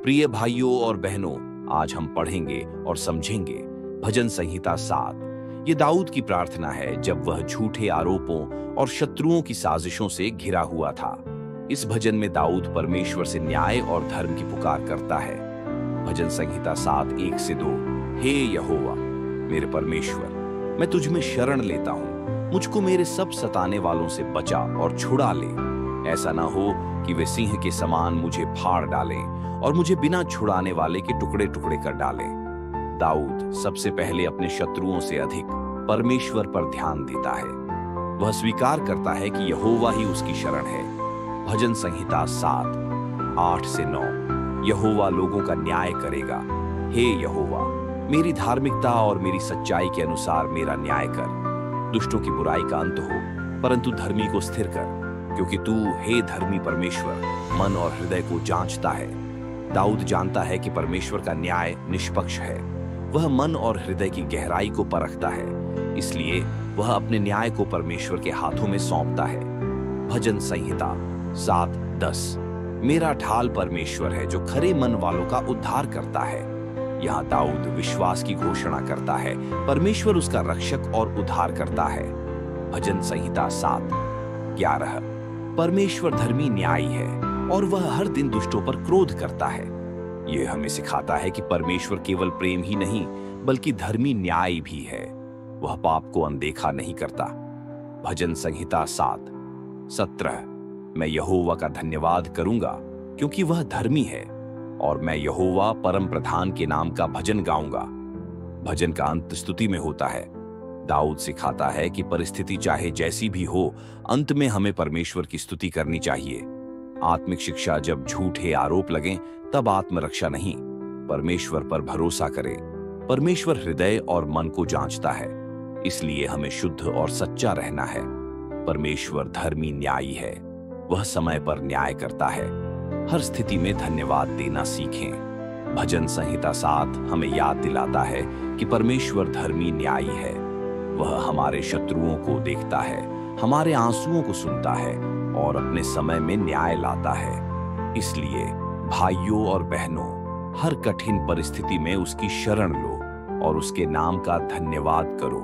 प्रिय भाइयों और बहनों, आज हम पढ़ेंगे और समझेंगे भजन संहिता 7। ये दाऊद की प्रार्थना है जब वह झूठे आरोपों और शत्रुओं की साजिशों से घिरा हुआ था। इस भजन में दाऊद परमेश्वर से न्याय और धर्म की पुकार करता है। भजन संहिता 7, 1 से 2। हे यहोवा मेरे परमेश्वर, मैं तुझ में शरण लेता हूँ। मुझको मेरे सब सताने वालों से बचा और छुड़ा ले। ऐसा ना हो कि वे सिंह के समान मुझे फाड़ डालें और मुझे बिना छुड़ाने वाले के टुकड़े टुकड़े कर डालें। दाऊद सबसे पहले अपने शत्रुओं से अधिक परमेश्वर पर ध्यान देता है। वह स्वीकार करता है कि यहोवा ही उसकी शरण है। भजन संहिता 7, 8 से 9। यहोवा लोगों का न्याय करेगा। हे यहोवा, मेरी धार्मिकता और मेरी सच्चाई के अनुसार मेरा न्याय कर। दुष्टों की बुराई का अंत हो, परंतु धर्मी को स्थिर कर, क्योंकि तू हे धर्मी परमेश्वर मन और हृदय को जांचता है। दाऊद जानता है कि परमेश्वर का न्याय निष्पक्ष है। वह मन और हृदय की गहराई को परखता है, इसलिए वह अपने न्याय को परमेश्वर के हाथों में सौंपता है। भजन संहिता 7, 10। मेरा ढाल परमेश्वर है जो खरे मन वालों का उद्धार करता है। यहाँ दाऊद विश्वास की घोषणा करता है, परमेश्वर उसका रक्षक और उद्धार करता है। भजन संहिता 7, 11। परमेश्वर धर्मी न्यायी है और वह हर दिन दुष्टों पर क्रोध करता है। यह हमें सिखाता है कि परमेश्वर केवल प्रेम ही नहीं बल्कि धर्मी न्याय भी है। वह पाप को अनदेखा नहीं करता। भजन संहिता 7, 17। मैं यहोवा का धन्यवाद करूंगा क्योंकि वह धर्मी है, और मैं यहोवा परम प्रधान के नाम का भजन गाऊंगा। भजन का अंत स्तुति में होता है। दाऊद सिखाता है कि परिस्थिति चाहे जैसी भी हो, अंत में हमें परमेश्वर की स्तुति करनी चाहिए। आत्मिक शिक्षा जब झूठे आरोप लगें तब आत्मरक्षा नहीं, परमेश्वर पर भरोसा करें। परमेश्वर हृदय और मन को जांचता है, इसलिए हमें शुद्ध और सच्चा रहना है। परमेश्वर धर्मी न्यायी है, वह समय पर न्याय करता है। हर स्थिति में धन्यवाद देना सीखें। भजन संहिता 7 हमें याद दिलाता है कि परमेश्वर धर्मी न्यायी है। वह हमारे शत्रुओं को देखता है, हमारे आंसुओं को सुनता है और अपने समय में न्याय लाता है। इसलिए भाइयों और बहनों, हर कठिन परिस्थिति में उसकी शरण लो और उसके नाम का धन्यवाद करो।